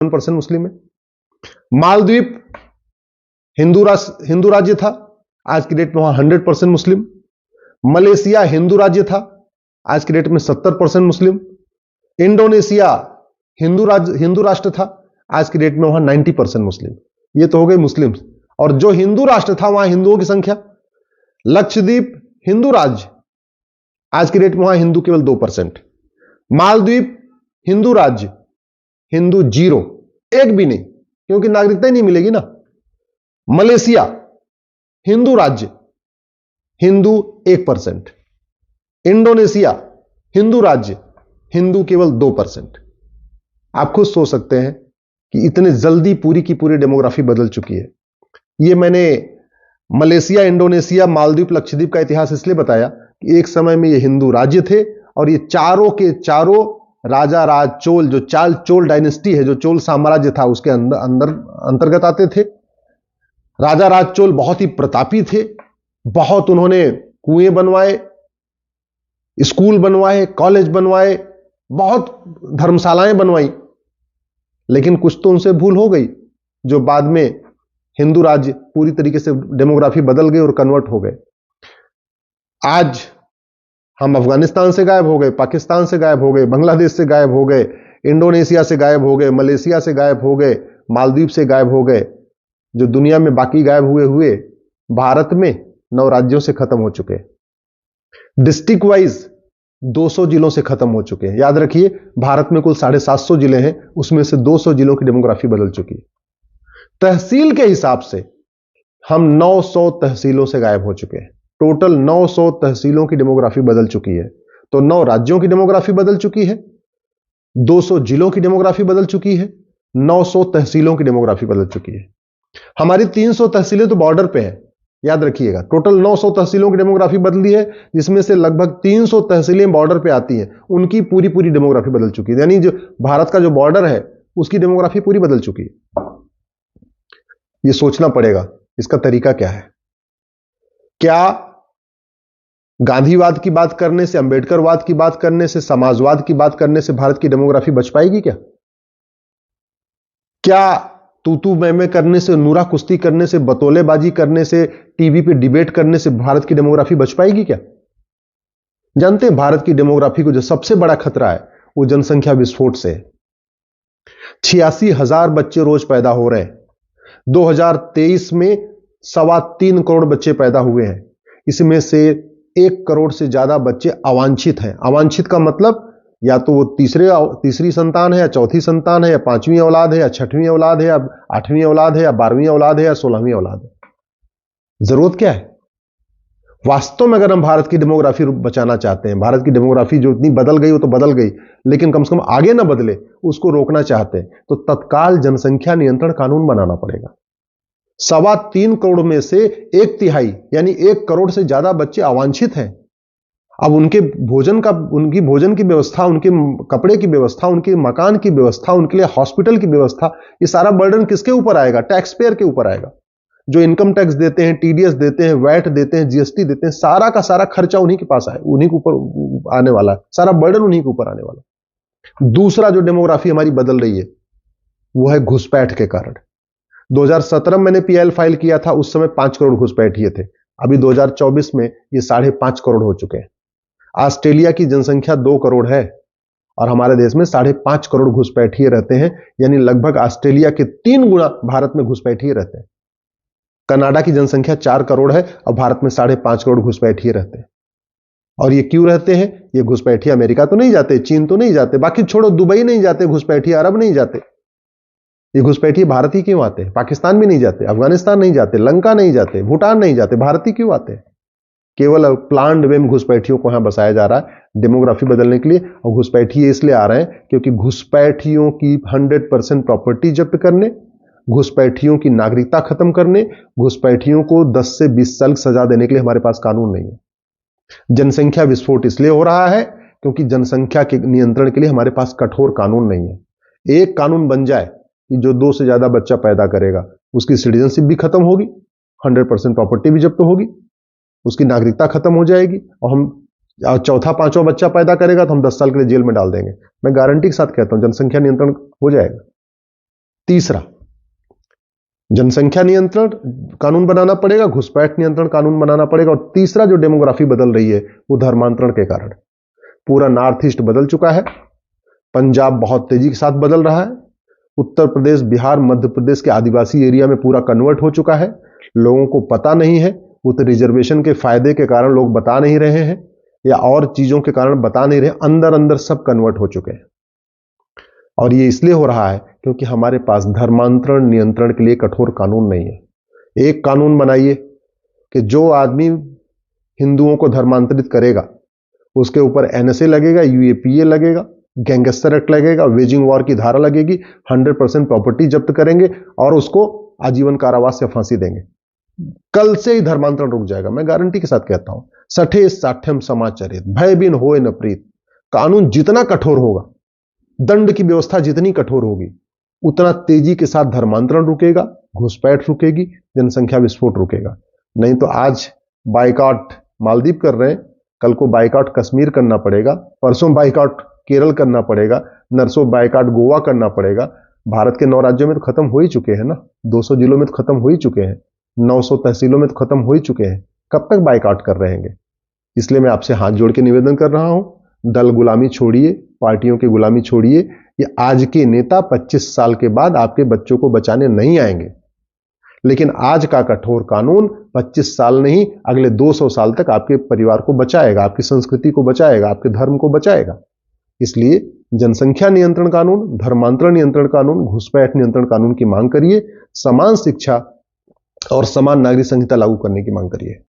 1% मुस्लिम है। मालदीव हिंदू राज्य था, आज की डेट में वहां 100% मुस्लिम। मलेशिया हिंदू राज्य था, आज की डेट में 70% मुस्लिम। इंडोनेशिया हिंदू राष्ट्र था, आज की डेट में वहां 90% मुस्लिम। ये तो हो गए मुस्लिम। और जो हिंदू राष्ट्र था वहां हिंदुओं की संख्या, लक्षद्वीप हिंदू राज्य, आज की डेट में वहां हिंदू केवल 2%। मालदीव हिंदू राज्य, हिंदू 0, एक भी नहीं, क्योंकि नागरिकता ही नहीं मिलेगी ना। मलेशिया हिंदू राज्य, हिंदू 1%। इंडोनेशिया हिंदू राज्य, हिंदू केवल 2%। आप खुद सोच सकते हैं कि इतने जल्दी पूरी की पूरी डेमोग्राफी बदल चुकी है। ये मैंने मलेशिया, इंडोनेशिया, मालदीव, लक्षद्वीप का इतिहास इसलिए बताया कि एक समय में ये हिंदू राज्य थे और ये चारों के चारों राजा राज चोल, जो चोल डायनेस्टी है, जो चोल साम्राज्य था, उसके अंतर्गत आते थे। राजा राज चोल बहुत ही प्रतापी थे, बहुत उन्होंने कुएं बनवाए, स्कूल बनवाए, कॉलेज बनवाए, बहुत धर्मशालाएं बनवाई। लेकिन कुछ तो उनसे भूल हो गई, जो बाद में हिंदू राज्य पूरी तरीके से डेमोग्राफी बदल गई और कन्वर्ट हो गए। आज हम अफगानिस्तान से गायब हो गए, पाकिस्तान से गायब हो गए, बांग्लादेश से गायब हो गए, इंडोनेशिया से गायब हो गए, मलेशिया से गायब हो गए, मालदीव से गायब हो गए। जो दुनिया में बाकी गायब हुए भारत में 9 राज्यों से खत्म हो चुके हैं। डिस्ट्रिक्ट वाइज 200 जिलों से खत्म हो चुके हैं। याद रखिए, भारत में कुल 750 जिले हैं, उसमें से 200 जिलों की डेमोग्राफी बदल चुकी है। तहसील के हिसाब से हम 900 तहसीलों से गायब हो चुके हैं। टोटल 900 तहसीलों की डेमोग्राफी बदल चुकी है। तो 9 राज्यों की डेमोग्राफी बदल चुकी है, 200 जिलों की डेमोग्राफी बदल चुकी है, 900 तहसीलों की डेमोग्राफी बदल चुकी है। हमारी 300 तहसीलें तो बॉर्डर पे हैं, याद रखिएगा। टोटल 900 तहसीलों की डेमोग्राफी बदली है, जिसमें से लगभग 300 तहसीलें बॉर्डर पे आती हैं, उनकी पूरी पूरी डेमोग्राफी बदल चुकी है। यानी जो भारत का जो बॉर्डर है उसकी डेमोग्राफी पूरी बदल चुकी है। ये सोचना पड़ेगा इसका तरीका क्या है। क्या गांधीवाद की बात करने से, अंबेडकरवाद की बात करने से, समाजवाद की बात करने से भारत की डेमोग्राफी बच पाएगी? क्या तू मैं करने से, नूरा कुश्ती करने से, बतौलेबाजी करने से, टीवी पे डिबेट करने से भारत की डेमोग्राफी बच पाएगी क्या? जानते हैं भारत की डेमोग्राफी को जो सबसे बड़ा खतरा है वो जनसंख्या विस्फोट से है। 86,000 बच्चे रोज पैदा हो रहे हैं। 2023 में 3.25 करोड़ बच्चे पैदा हुए हैं। इसमें से 1 करोड़ से ज्यादा बच्चे अवांछित हैं। अवांछित का मतलब या तो वो तीसरी संतान है, या चौथी संतान है, या 5वीं औलाद है, या 6वीं औलाद है, या 8वीं औलाद है, या 12वीं औलाद है, या 16वीं औलाद है। जरूरत क्या है? वास्तव में अगर हम भारत की डेमोग्राफी बचाना चाहते हैं, भारत की डेमोग्राफी जो इतनी बदल गई वो तो बदल गई, लेकिन कम से कम आगे ना बदले, उसको रोकना चाहते हैं तो तत्काल जनसंख्या नियंत्रण कानून बनाना पड़ेगा। 3.25 करोड़ में से 1/3 यानी 1 करोड़ से ज्यादा बच्चे अवांछित हैं। अब उनकी भोजन की व्यवस्था, उनके कपड़े की व्यवस्था, उनके मकान की व्यवस्था, उनके लिए हॉस्पिटल की व्यवस्था, ये सारा बर्डन किसके ऊपर आएगा? टैक्स पेयर के ऊपर आएगा। जो इनकम टैक्स देते हैं, टीडीएस देते हैं, वैट देते हैं, जीएसटी देते हैं, सारा का सारा खर्चा उन्हीं के पास आए, उन्हीं के ऊपर आने वाला है, सारा बर्डन उन्हीं के ऊपर आने वाला है। दूसरा जो डेमोग्राफी हमारी बदल रही है वो है घुसपैठ के कारण। 2017 में मैंने पीएल फाइल किया था, उस समय 5 करोड़ घुसपैठिए थे। अभी 2024 में ये 5.5 करोड़ हो चुके हैं। ऑस्ट्रेलिया की जनसंख्या 2 करोड़ है और हमारे देश में 5.5 करोड़ घुसपैठिए रहते हैं, यानी लगभग ऑस्ट्रेलिया के 3 गुना भारत में घुसपैठिए रहते हैं। कनाडा की जनसंख्या 4 करोड़ है और भारत में 5.5 करोड़ घुसपैठिए रहते हैं। और ये क्यों रहते हैं? ये घुसपैठिए अमेरिका तो नहीं जाते, चीन तो नहीं जाते, बाकी छोड़ो, दुबई नहीं जाते घुसपैठिए, अरब नहीं जाते। ये घुसपैठिए भारत ही क्यों आते हैं? पाकिस्तान भी नहीं जाते, अफगानिस्तान नहीं जाते, लंका नहीं जाते, भूटान नहीं जाते, भारत ही क्यों आते हैं? केवल प्लान्ड वे में घुसपैठियों को यहां बसाया जा रहा है डेमोग्राफी बदलने के लिए। और घुसपैठिए इसलिए आ रहे हैं क्योंकि घुसपैठियों की 100% प्रॉपर्टी जब्त करने, घुसपैठियों की नागरिकता खत्म करने, घुसपैठियों को 10 से 20 साल सजा देने के लिए हमारे पास कानून नहीं है। जनसंख्या विस्फोट इसलिए हो रहा है क्योंकि जनसंख्या के नियंत्रण के लिए हमारे पास कठोर कानून नहीं है। एक कानून बन जाए कि जो 2 से ज्यादा बच्चा पैदा करेगा उसकी सिटीजनशिप भी खत्म होगी, 100% प्रॉपर्टी भी जब्त होगी, उसकी नागरिकता खत्म हो जाएगी, और हम चौथा 5वां बच्चा पैदा करेगा तो हम 10 साल के लिए जेल में डाल देंगे। मैं गारंटी के साथ कहता हूं जनसंख्या नियंत्रण हो जाएगा। तीसरा, जनसंख्या नियंत्रण कानून बनाना पड़ेगा, घुसपैठ नियंत्रण कानून बनाना पड़ेगा। और तीसरा, जो डेमोग्राफी बदल रही है वो धर्मांतरण के कारण। पूरा नॉर्थ ईस्ट बदल चुका है, पंजाब बहुत तेजी के साथ बदल रहा है, उत्तर प्रदेश, बिहार, मध्य प्रदेश के आदिवासी एरिया में पूरा कन्वर्ट हो चुका है। लोगों को पता नहीं है, उस रिजर्वेशन के फायदे के कारण लोग बता नहीं रहे हैं, या और चीजों के कारण बता नहीं रहे, अंदर अंदर सब कन्वर्ट हो चुके हैं। और ये इसलिए हो रहा है क्योंकि हमारे पास धर्मांतरण नियंत्रण के लिए कठोर कानून नहीं है। एक कानून बनाइए कि जो आदमी हिंदुओं को धर्मांतरित करेगा उसके ऊपर एनएसए लगेगा, यूएपीए लगेगा, गैंगस्टर एक्ट लगेगा, वेजिंग वॉर की धारा लगेगी, 100% प्रॉपर्टी जब्त करेंगे और उसको आजीवन कारावास या फांसी देंगे। कल से ही धर्मांतरण रुक जाएगा, मैं गारंटी के साथ कहता हूं। सठे साठ्यम समाचरित भय बिन होए न प्रीत। कानून जितना कठोर होगा, दंड की व्यवस्था जितनी कठोर होगी, उतना तेजी के साथ धर्मांतरण रुकेगा, घुसपैठ रुकेगी, जनसंख्या विस्फोट रुकेगा। नहीं तो आज बाइकआउट मालदीव कर रहे हैं, कल को बाइकआउट कश्मीर करना पड़ेगा, परसों बाइकआउट केरल करना पड़ेगा, नरसों बाइकआउट गोवा करना पड़ेगा। भारत के 9 राज्यों में तो खत्म हो ही चुके हैं ना, 200 जिलों में तो खत्म हो ही चुके हैं, 900 तहसीलों में तो खत्म हो ही चुके हैं। कब तक बाइकआउट कर रहेंगे? इसलिए मैं आपसे हाथ जोड़ के निवेदन कर रहा हूं, दल गुलामी छोड़िए, पार्टियों की गुलामी छोड़िए। ये आज के नेता 25 साल के बाद आपके बच्चों को बचाने नहीं आएंगे, लेकिन आज का कठोर कानून 25 साल नहीं, अगले 200 साल तक आपके परिवार को बचाएगा, आपकी संस्कृति को बचाएगा, आपके धर्म को बचाएगा। इसलिए जनसंख्या नियंत्रण कानून, धर्मांतरण नियंत्रण कानून, घुसपैठ नियंत्रण कानून की मांग करिए, समान शिक्षा और समान नागरिक संहिता लागू करने की मांग करिए।